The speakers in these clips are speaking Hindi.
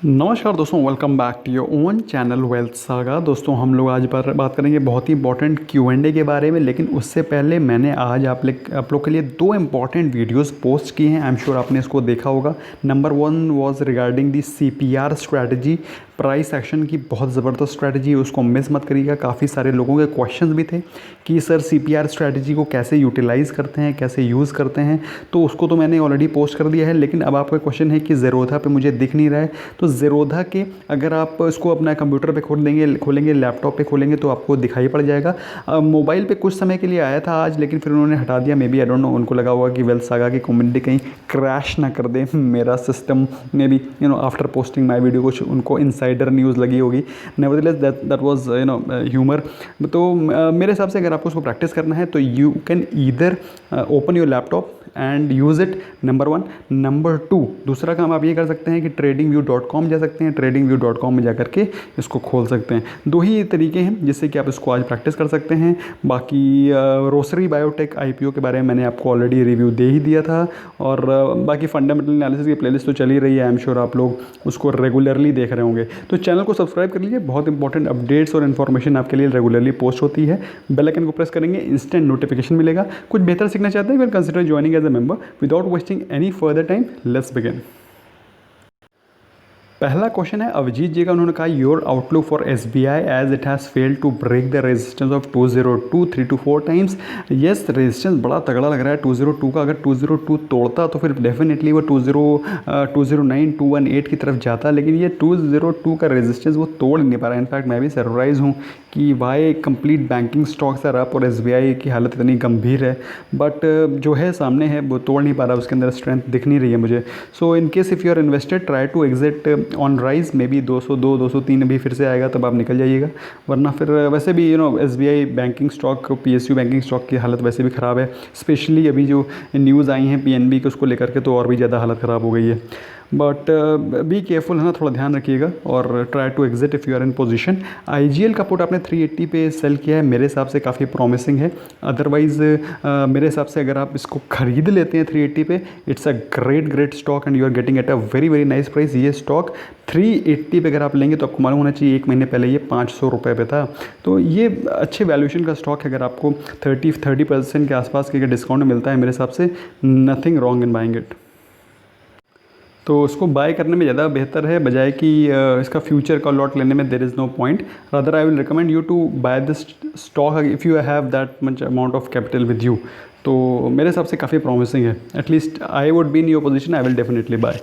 नमस्कार दोस्तों, welcome back to your own channel Wealth Saga. दोस्तों हम लोग आज पर बात करेंगे बहुत ही इंपॉर्टेंट Q&A के बारे में। लेकिन उससे पहले मैंने आज आप लोग के लिए दो इंपॉर्टेंट वीडियोस पोस्ट किए हैं। आई एम श्योर आपने इसको देखा होगा। Number 1 was regarding the CPR strategy, price action की बहुत ज़बरदस्त स्ट्रैटेजी है, उसको मिस मत करिएगा। काफ़ी सारे लोगों के क्वेश्चंस भी थे कि सर CPR स्ट्रैटेजी को कैसे यूटिलाइज़ करते हैं, कैसे यूज़ करते हैं। तो उसको तो मैंने ऑलरेडी पोस्ट कर दिया है। लेकिन अब आपका क्वेश्चन है कि ज़ेरोधा पे मुझे दिख नहीं रहा है। तो ज़ेरोधा के अगर आप इसको अपना कंप्यूटर पे खोलेंगे, लैपटॉप पे खोलेंगे तो आपको दिखाई पड़ जाएगा। मोबाइल पे कुछ समय के लिए आया था आज, लेकिन फिर उन्होंने हटा दिया। Maybe I don't know, उनको लगा होगा कि वेल्थ सागा की कम्युनिटी कहीं क्रैश ना कर दे मेरा सिस्टम में भी, आफ्टर पोस्टिंग माई वीडियो कुछ उनको इनसाइडर न्यूज़ लगी होगी। Nevertheless that was humour. तो मेरे हिसाब से अगर आपको उसको प्रैक्टिस करना है तो you can either open your laptop and use it, number 1। Number 2, दूसरा काम आप ये कर सकते हैं कि tradingview.com जा सकते हैं। tradingview.com में जा करके इसको खोल सकते हैं। दो ही तरीके हैं जिससे कि आप इसको आज प्रैक्टिस कर सकते हैं। बाकी रोसरी बायोटेक IPO के बारे में मैंने आपको ऑलरेडी रिव्यू दे ही दिया था। और बाकी फंडामेंटल एनालिसिस की प्लेलिस्ट तो चल ही रही है। आई एम श्योर आप लोग उसको रेगुलरली देख रहे होंगे। तो चैनल को सब्सक्राइब कर लीजिए, बहुत इंपॉर्टेंट अपडेट्स और इन्फॉर्मेशन आपके लिए रेगुलरली पोस्ट होती है। बेल आइकन को प्रेस करेंगे, इंस्टेंट नोटिफिकेशन मिलेगा। कुछ बेहतर सीखना चाहते हैं, फिर consider joining as a member. Without wasting any further time, let's begin. पहला क्वेश्चन है अभिजीत जी का। उन्होंने कहा your outlook for SBI as it has failed to break the resistance of 202 3 to 4 times. Yes, resistance बड़ा तगड़ा लग रहा है 202 का। अगर 202 तोड़ता तो फिर डेफिनेटली वो 209 218 की तरफ जाता। लेकिन ये 202 का रेजिस्टेंस वो तोड़ नहीं पा रहा है। इनफैक्ट मैं भी सरप्राइज हूँ कि why complete banking stocks are up और SBI की हालत इतनी गंभीर है। बट जो है सामने है वो तोड़ नहीं पा रहा, उसके अंदर स्ट्रेंथ दिख नहीं रही है मुझे। So in case if you are invested, try to exit on rise. Maybe 202 203 अभी फिर से आएगा, तब आप निकल जाइएगा। वरना फिर वैसे भी SBI banking stock, PSU banking stock की हालत वैसे भी ख़राब है। स्पेशली अभी जो न्यूज़ आई हैं PNB के उसको लेकर के, तो और भी ज़्यादा हालत ख़राब हो गई है। बट बी केयरफुल है ना, थोड़ा ध्यान रखिएगा और try to exit if you are in position. IGL का पुट आपने 380 पे सेल किया है, मेरे हिसाब से काफ़ी प्रॉमिसिंग है। अदरवाइज़ मेरे हिसाब से अगर आप इसको ख़रीद लेते हैं 380 पे, it's a great stock and you are getting at a very nice price. ये स्टॉक 380 पे अगर आप लेंगे तो आपको मालूम होना चाहिए 1 महीने पहले ये 500 रुपये पे था। तो ये अच्छे वैल्यूएशन का स्टॉक है। अगर आपको 30% के आसपास के डिस्काउंट मिलता है, मेरे हिसाब से nothing wrong in buying it. तो उसको बाय करने में ज़्यादा बेहतर है, बजाय कि इसका फ्यूचर का लॉट लेने में there is no point. Rather I will recommend you to buy this stock if you have that much amount of capital with you. तो मेरे हिसाब से काफ़ी प्रॉमिसिंग है। At least I would be in your position, I will definitely buy.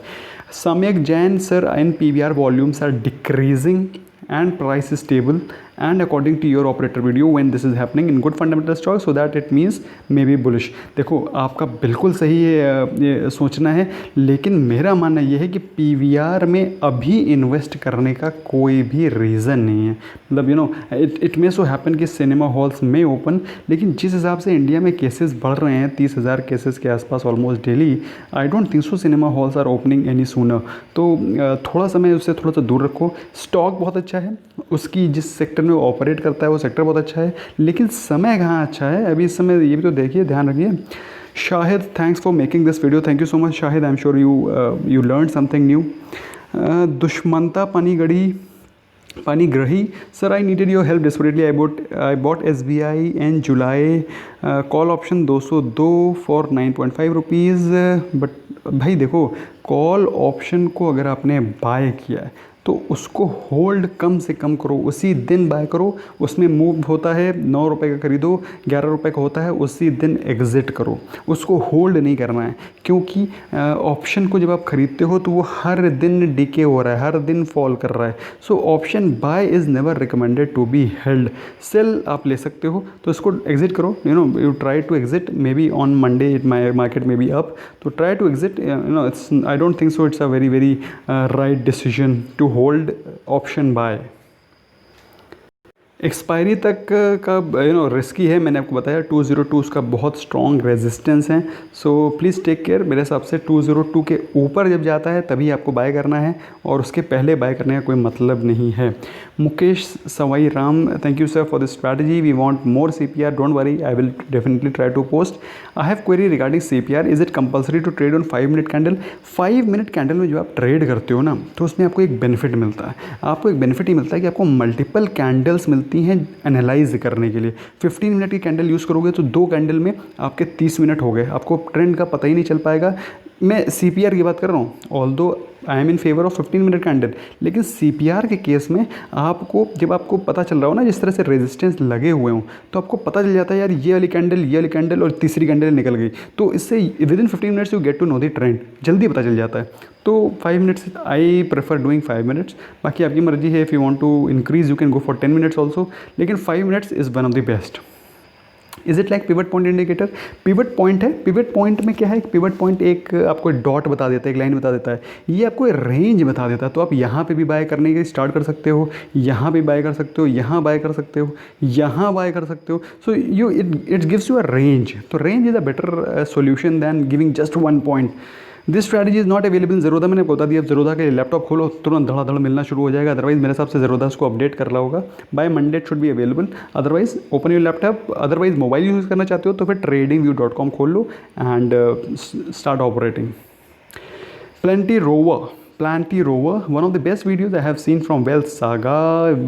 Samyak Jain sir, in PVR volumes are decreasing and price is stable and according to your operator video when this is happening in good fundamental stock, so that it means maybe bullish। देखो आपका बिल्कुल सही ये सोचना है, लेकिन मेरा मानना ये है कि PVR में अभी इन्वेस्ट करने का कोई भी रीज़न नहीं है। मतलब इट मे सो हैपन कि सिनेमा हॉल्स में ओपन, लेकिन जिस हिसाब से इंडिया में केसेस बढ़ रहे हैं 30,000 केसेस के आसपास almost daily, I don't think so cinema halls are opening any sooner. तो थोड़ा समय उससे थोड़ा सा दूर रखो। स्टॉक बहुत अच्छा है, उसकी जिस सेक्टर में ऑपरेट करता है वो सेक्टर बहुत अच्छा है, लेकिन समय कहाँ अच्छा है अभी। इस समय ये भी तो देखिए, ध्यान रखिए। Shahid, thanks for making this video. Thank you so much Shahid, I am sure you learn something new. Dushmantha Panigrahi sir, I needed your help desperately. I bought SBI in July, call option 202 for 9.5 rupees. But भाई देखो, कॉल ऑप्शन को अगर आपने बाय किया है तो उसको होल्ड कम से कम करो, उसी दिन बाय करो। उसमें मूव होता है 9 रुपये का खरीदो, 11 रुपये का होता है, उसी दिन एग्ज़िट करो। उसको होल्ड नहीं करना है, क्योंकि ऑप्शन को जब आप खरीदते हो तो वो हर दिन डिके हो रहा है, हर दिन फॉल कर रहा है। So option buy is never recommended to be held. Sell आप ले सकते हो तो इसको एग्जिट करो। You try to exit, maybe on Monday it market maybe up, तो try to exit. It's, I don't think so it's a very right decision to hold option buy. Expiry तक का रिस्की है, मैंने आपको बताया 202 उसका बहुत स्ट्रॉन्ग रेजिस्टेंस है। So please take care. मेरे हिसाब से 202 के ऊपर जब जाता है तभी आपको बाय करना है, और उसके पहले बाय करने का कोई मतलब नहीं है। Mukesh Sawai Ram, thank you sir for this strategy, we want more CPR, don't worry, I will definitely try to post. I have query regarding CPR, is it compulsory to trade on 5 minute candle? 5 minute candle में जो आप ट्रेड करते हो ना, तो उसमें आपको एक बेनिफिट मिलता है। आपको एक बेनिफिट ही मिलता है कि आपको मल्टीपल कैंडल्स मिलती हैं एनालाइज करने के लिए। 15 मिनट की कैंडल यूज़ करोगे तो 2 कैंडल में आपके 30 मिनट हो गए, आपको ट्रेंड का पता ही नहीं चल पाएगा। मैं CPR की बात कर रहा हूँ, although I am in favour of 15 minute candle, लेकिन CPR के केस में आपको जब आपको पता चल रहा हो ना, जिस तरह से रेजिस्टेंस लगे हुए हों, तो आपको पता चल जाता है यार ये वाली कैंडल और तीसरी कैंडल निकल गई, तो इससे within 15 minutes you get to know the trend, जल्दी पता चल जाता है। तो 5 minutes I prefer doing 5 minutes, बाकी आपकी मर्जी है, if you want to increase you can go for 10 minutes also, लेकिन 5 minutes is one of the best. Is it like pivot point indicator? Pivot point है, पिवट पॉइंट में क्या है, पिवट पॉइंट एक आपको डॉट बता देता है, एक लाइन बता देता है, ये आपको रेंज बता देता है। तो आप यहाँ पे भी बाय करने के स्टार्ट कर सकते हो, यहाँ पे बाय कर सकते हो, यहाँ बाय कर सकते हो, यहाँ बाय कर सकते हो। So you it gives you a range. तो range is a better solution than giving just 1 point. This strategy is not available in Zerodha, मैंने बता दिया। अब ज़रोदा के लैपटॉप खोलो तुरंत धड़ाधड़ मिलना शुरू हो जाएगा, अदरवाइज़ मेरे हिसाब से ज़रोदा उसको अपडेट कर रहा होगा, by Monday it should be available. Otherwise open your laptop, otherwise mobile use करना चाहते हो तो फिर tradingview.com खोल लो and start operating. Plenty Rover, one of the best videos I have seen from Wealth Saga.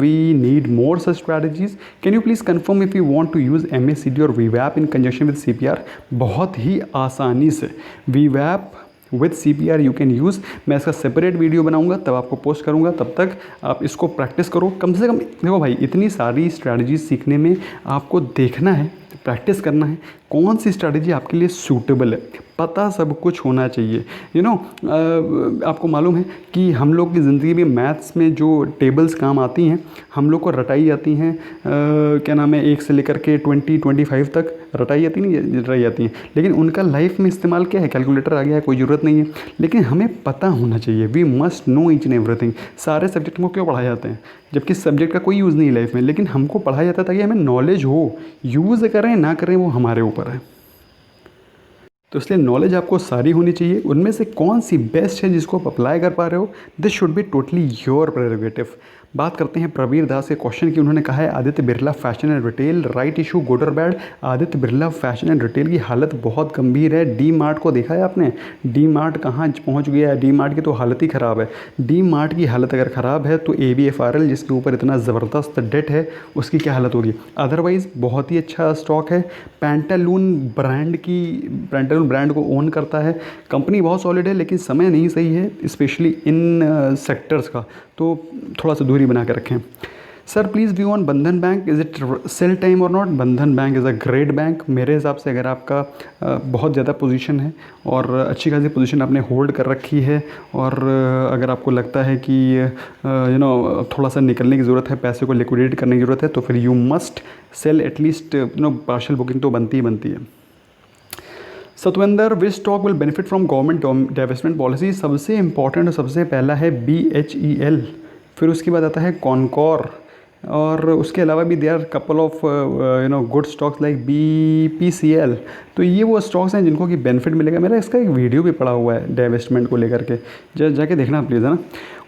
We need more such strategies. Can you please confirm if you want to use MACD or VWAP in conjunction with CPR? बहुत ही आसानी से VWAP with CPR you can use. मैं इसका सेपरेट वीडियो बनाऊंगा, तब आपको पोस्ट करूंगा, तब तक आप इसको प्रैक्टिस करो। कम से कम देखो भाई, इतनी सारी स्ट्रैटेजी सीखने में आपको देखना है, प्रैक्टिस करना है, कौन सी स्ट्रैटेजी आपके लिए सूटेबल है, पता सब कुछ होना चाहिए। आपको मालूम है कि हम लोग की ज़िंदगी में मैथ्स में जो टेबल्स काम आती हैं, हम लोग को रटाई जाती हैं, क्या नाम है, 1 से लेकर के 20-25 तक रटाई जाती नहीं, रटाई जाती हैं, लेकिन उनका लाइफ में इस्तेमाल क्या है, कैलकुलेटर आ गया है, कोई ज़रूरत नहीं है। लेकिन हमें पता होना चाहिए, we must know each and everything. सारे सब्जेक्ट हमको क्यों पढ़ाए जाते हैं, जबकि सब्जेक्ट का कोई यूज़ नहीं है लाइफ में, लेकिन हमको पढ़ाया जाता है ताकि हमें नॉलेज हो। यूज़ करें ना करें वो हमारे ऊपर है। तो इसलिए नॉलेज आपको सारी होनी चाहिए, उनमें से कौन सी बेस्ट है जिसको आप अप्लाई कर पा रहे हो, this should be totally your prerogative. बात करते हैं प्रवीर दास के क्वेश्चन की। उन्होंने कहा है Aditya Birla fashion and retail right issue good और bad. Aditya Birla fashion and retail की हालत बहुत गंभीर है। डी मार्ट को देखा है आपने, डी मार्ट कहाँ पहुँच गया है, डी मार्ट की तो हालत ही ख़राब है। डी मार्ट की हालत अगर ख़राब है तो ABFRL जिसके ऊपर इतना ज़बरदस्त डेट है उसकी क्या हालत होगी। अदरवाइज़ बहुत ही अच्छा स्टॉक है। पैंटालून ब्रांड को ओन करता है, कंपनी बहुत सॉलिड है, लेकिन समय नहीं सही है स्पेशली इन सेक्टर्स का, तो थोड़ा सा दूरी बना के रखें। Sir please view on Bandhan bank, is it sell time और not? Bandhan bank is a great bank. मेरे हिसाब से अगर आपका बहुत ज़्यादा पोजीशन है और अच्छी खासी पोजीशन आपने होल्ड कर रखी है, और अगर आपको लगता है कि थोड़ा सा निकलने की ज़रूरत है, पैसे को लिक्विडेट करने की ज़रूरत है, तो फिर you must sell at least partial booking तो बनती ही बनती है। Satwinder, which stock will benefit from government divestment policy? सबसे इंपॉर्टेंट और सबसे पहला है BHEL, फिर उसके बाद आता है कॉनकॉर, और उसके अलावा भी there couple of good stocks like BPCL। तो ये वो स्टॉक्स हैं जिनको कि बेनिफिट मिलेगा। मेरा इसका एक वीडियो भी पड़ा हुआ है डाइवेस्टमेंट को लेकर के, जाके देखना प्लीज़, है ना।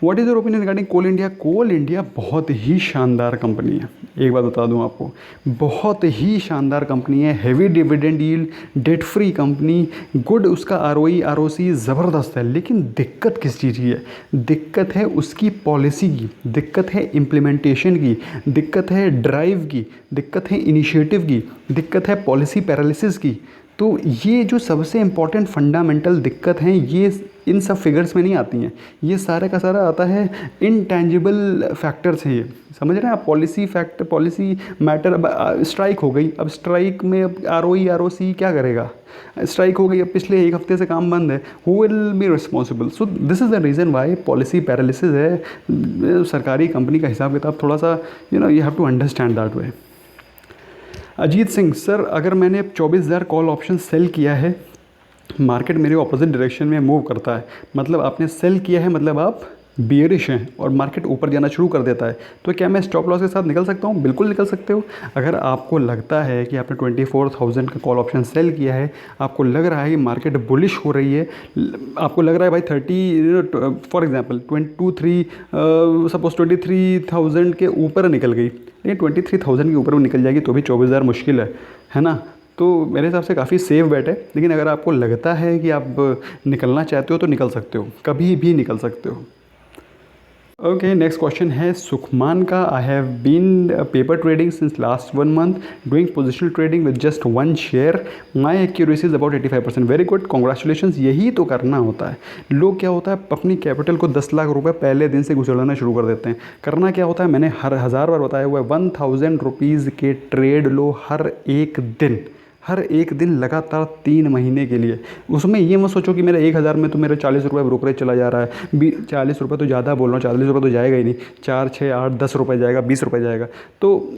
What is your opinion regarding Coal India? Coal India बहुत ही शानदार कंपनी है, एक बात बता दूं आपको, बहुत ही शानदार कंपनी है। Heavy dividend yield, debt free company, good उसका ROE ROC ज़बरदस्त है। लेकिन दिक्कत किस चीज़ की है? दिक्कत है उसकी पॉलिसी की, दिक्कत है इम्प्लीमेंटेशन की, दिक्कत है ड्राइव की, दिक्कत है इनिशिएटिव की, दिक्कत है पॉलिसी पैरालिसिस की। तो ये जो सबसे इम्पॉर्टेंट फंडामेंटल दिक्कत हैं, ये इन सब फिगर्स में नहीं आती हैं, ये सारा का सारा आता है इनटेंजिबल फैक्टर्स हैं। ये समझ रहे हैं आप? Policy matter. अब स्ट्राइक हो गई, अब स्ट्राइक में अब ROE ROC क्या करेगा? स्ट्राइक हो गई, अब पिछले 1 हफ्ते से काम बंद है, who will be responsible? So this is the reason why policy paralysis है। सरकारी कंपनी का हिसाब किताब थोड़ा सा you have to understand that way. Ajit Singh, sir अगर मैंने 24,000 कॉल ऑप्शन सेल किया है, मार्केट मेरे ऑपोजिट डायरेक्शन में मूव करता है, मतलब आपने सेल किया है, मतलब आप बियरिश हैं और मार्केट ऊपर जाना शुरू कर देता है, तो क्या मैं स्टॉप लॉस के साथ निकल सकता हूँ? बिल्कुल निकल सकते हो। अगर आपको लगता है कि आपने 24,000 का कॉल ऑप्शन सेल किया है, आपको लग रहा है कि मार्केट बुलिश हो रही है, आपको लग रहा है भाई 30 फॉर एग्जांपल 23,000 के ऊपर निकल गई, लेकिन 23,000 के ऊपर वो निकल जाएगी तो भी 24,000 मुश्किल है ना? तो मेरे हिसाब से काफ़ी सेफ बेट है। लेकिन अगर आपको लगता है कि आप निकलना चाहते हो तो निकल सकते हो, कभी भी निकल सकते हो। ओके, नेक्स्ट क्वेश्चन है सुखमान का। I have been paper trading since last 1 month doing positional trading with just 1 share, my accuracy is about 85%। Very good, congratulations. यही तो करना होता है। लोग क्या होता है अपनी कैपिटल को 10 लाख रुपए पहले दिन से गुजरना शुरू कर देते हैं। करना क्या होता है, मैंने हर 1000 बार बताया हुआ है, 1000 रुपीज़ के ट्रेड लो हर एक दिन लगातार 3 महीने के लिए। उसमें ये मत सोचो कि मेरा 1000 में तो मेरा 40 रुपये ब्रोकरेज चला जा रहा है। 40 रुपये तो ज़्यादा बोल रहा हूँ, 40 रुपये तो जाएगा ही नहीं, 4, 6, 8, 10 रुपये जाएगा, 20 रुपये जाएगा। तो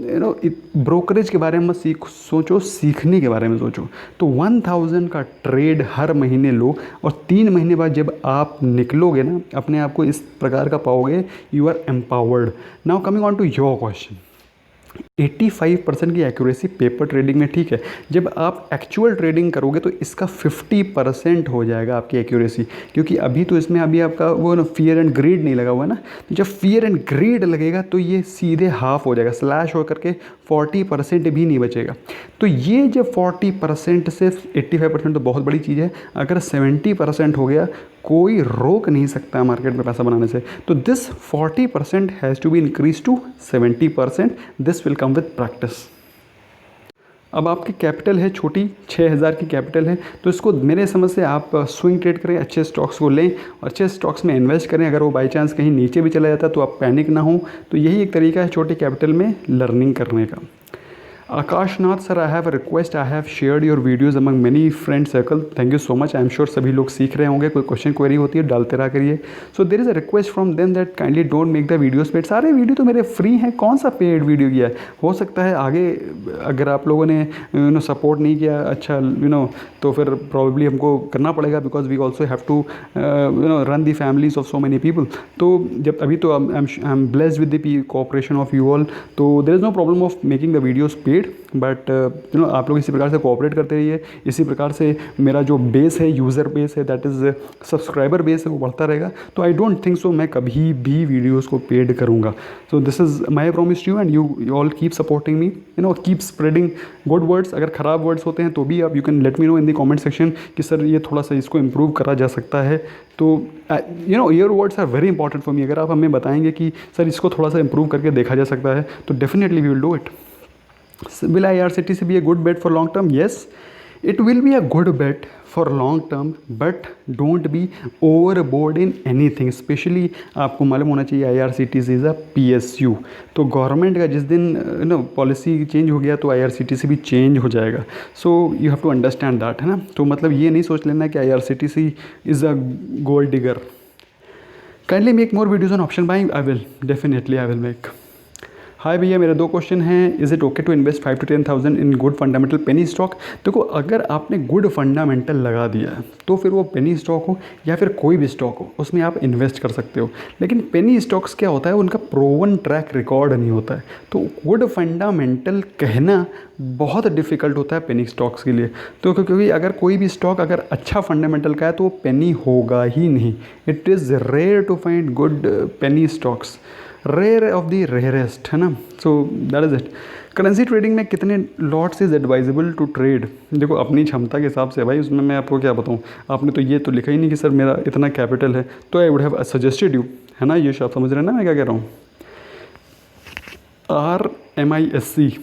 ब्रोकरेज के बारे में मत सोचो, सीखने के बारे में सोचो। तो 1000 का ट्रेड हर महीने लो और 3 महीने बाद जब आप निकलोगे ना, अपने आप को इस प्रकार का पाओगे, you are empowered. Now coming on to your question, 85% की एक्यूरेसी पेपर ट्रेडिंग में ठीक है। जब आप एक्चुअल ट्रेडिंग करोगे तो इसका 50% हो जाएगा आपकी एक्यूरेसी, क्योंकि अभी तो इसमें अभी आपका वो ना फियर एंड ग्रीड नहीं लगा हुआ है ना। तो जब फियर एंड ग्रीड लगेगा तो ये सीधे हाफ हो जाएगा, स्लैश हो करके 40% भी नहीं बचेगा। तो ये जब 40% से 85% तो बहुत बड़ी चीज़ है। अगर 70% हो गया, कोई रोक नहीं सकता मार्केट में पैसा बनाने से। तो this 40% has to be increase to 70%। This will come with practice. अब आपकी कैपिटल है छोटी, 6000 की कैपिटल है, तो इसको मेरे समझ से आप स्विंग ट्रेड करें, अच्छे स्टॉक्स को लें और अच्छे स्टॉक्स में इन्वेस्ट करें। अगर वो बाई चांस कहीं नीचे भी चला जाता है तो आप पैनिक ना हो। तो यही एक तरीका है छोटी कैपिटल में लर्निंग करने का। Akashnath sir, I have a request, I have shared your videos among many friend circle. Thank you so much. I am sure सभी लोग सीख रहे होंगे। कोई क्वेश्चन क्वेरी होती है डालते रहा करिए। So there is a request from them that kindly don't make the videos paid. सारे वीडियो तो मेरे फ्री हैं, कौन सा पेड वीडियो किया है? हो सकता है आगे अगर आप लोगों ने सपोर्ट नहीं किया अच्छा तो फिर प्रॉब्ली हमको करना पड़ेगा, because we also have to run the families of so many people. तो जब अभी तो I am blessed with the cooperation of you all, तो there is no problem of making the videos paid. But आप लोग इसी प्रकार से कोऑपरेट करते रहिए। इसी प्रकार से मेरा जो बेस है, यूज़र बेस है, दैट इज़ सब्सक्राइबर बेस है, वो बढ़ता रहेगा। तो आई डोंट थिंक सो मैं कभी भी वीडियोज़ को पेड करूँगा। So this is my promise to you and you all keep supporting me, keep spreading good words. अगर ख़राब वर्ड्स होते हैं तो भी आप you can let me know in the comment section कि सर ये थोड़ा सा इसको इम्प्रूव करा जा सकता है। तो your words are very important for me. अगर आप हमें बताएंगे कि सर इसको थोड़ा सा इम्प्रूव करके देखा जा सकता है तो definitely we will do it. Will IRCTC be a good bet for long term? Yes, it will be a good bet for long term, but don't be overboard in anything. Especially आपको मालूम होना चाहिए IRCTC is a PSU। तो गवर्नमेंट का जिस दिन पॉलिसी चेंज हो गया तो IRCTC भी चेंज हो जाएगा। So you have to understand that, है ना। तो मतलब ये नहीं सोच लेना कि IRCTC is a gold digger. Kindly make more videos on option buying. I will definitely I will make. Hi भैया, मेरे 2 क्वेश्चन हैं। Is it okay to invest 5 to 10,000 in good fundamental penny stock? देखो, अगर आपने गुड फंडामेंटल लगा दिया है तो फिर वो पेनी स्टॉक हो या फिर कोई भी स्टॉक हो, उसमें आप इन्वेस्ट कर सकते हो। लेकिन पेनी स्टॉक्स क्या होता है, उनका प्रोवन ट्रैक रिकॉर्ड नहीं होता है। तो गुड फंडामेंटल कहना बहुत डिफ़िकल्ट होता है पेनी स्टॉक्स के लिए। तो क्योंकि अगर कोई भी स्टॉक अगर अच्छा फंडामेंटल का है तो वो पेनी होगा ही नहीं। It is rare to find good penny stocks, rare of the rarest, है ना। So that is it. Currency trading में कितने lots is advisable to trade? देखो, अपनी क्षमता के हिसाब से भाई, उसमें मैं आपको क्या बताऊँ। आपने तो ये तो लिखा ही नहीं कि सर मेरा इतना कैपिटल है, तो I would have suggested you, है ना। ये आप समझ रहे हैं ना मैं क्या कह रहा हूँ। RMISC,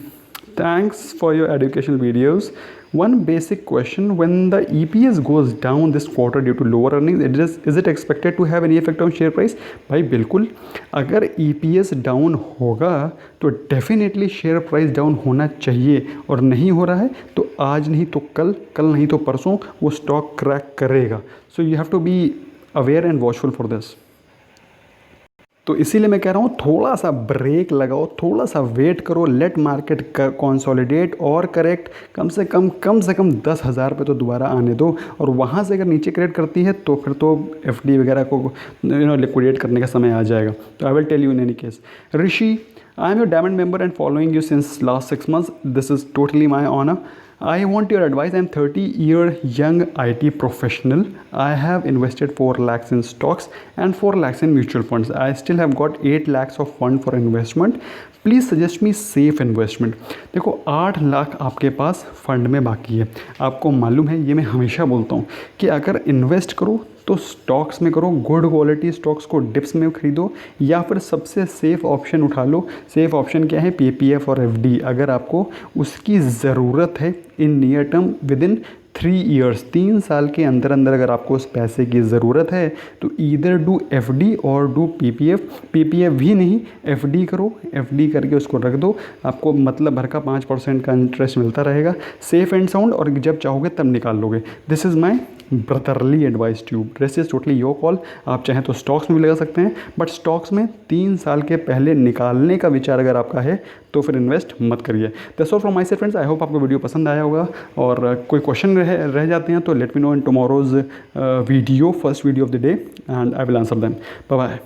thanks for your educational videos. One basic question, when the EPS goes down this quarter due to lower earnings, is it expected to have any effect on share price? भाई बिल्कुल, अगर EPS डाउन होगा तो डेफिनेटली शेयर प्राइस डाउन होना चाहिए, और नहीं हो रहा है तो आज नहीं तो कल, कल नहीं तो परसों वो स्टॉक क्रैक करेगा। So you have to be aware and watchful for this. तो इसीलिए मैं कह रहा हूँ थोड़ा सा ब्रेक लगाओ, थोड़ा सा वेट करो, लेट मार्केट कंसोलिडेट और करेक्ट, कम से कम 10,000 पे तो दोबारा आने दो, और वहाँ से अगर नीचे करेक्ट करती है तो फिर तो एफडी वगैरह को लिक्विडेट करने का समय आ जाएगा। तो I will tell you in any case. Rishi, I am your Diamond member and following you since last 6 months. This is totally my honor. I want your advice. I am 30-year young IT professional. I have invested 4 lakhs in stocks and 4 lakhs in mutual funds. I still have got 8 lakhs of fund for investment. Please suggest me safe investment. देखो 8 लाख आपके पास फंड में बाकी है। आपको मालूम है, ये मैं हमेशा बोलता हूँ कि अगर इन्वेस्ट करो तो स्टॉक्स में करो, गुड क्वालिटी स्टॉक्स को डिप्स में खरीदो, या फिर सबसे सेफ़ ऑप्शन उठा लो। सेफ़ ऑप्शन क्या है? पीपीएफ और एफडी। अगर आपको उसकी ज़रूरत है in near term with in 3 years, 3 साल के अंदर अंदर अगर आपको उस पैसे की ज़रूरत है तो ईदर डू एफडी और डू पीपीएफ। पीपीएफ भी नहीं, एफडी करो, एफडी करके उसको रख दो, आपको मतलब भर का 5% का इंटरेस्ट मिलता रहेगा, सेफ एंड साउंड, और जब चाहोगे तब निकाल लोगे। This is my brotherly advice to you. Rest is totally your call. आप चाहें तो स्टॉक्स में भी लगा सकते हैं, बट स्टॉक्स में 3 साल के पहले निकालने का विचार अगर आपका है तो फिर इन्वेस्ट मत करिए। That's all from my side friends. I hope आपको वीडियो पसंद आया होगा, और कोई क्वेश्चन रह जाते हैं तो let me know in tomorrow's video, first video of the day, and I will answer them. Bye bye.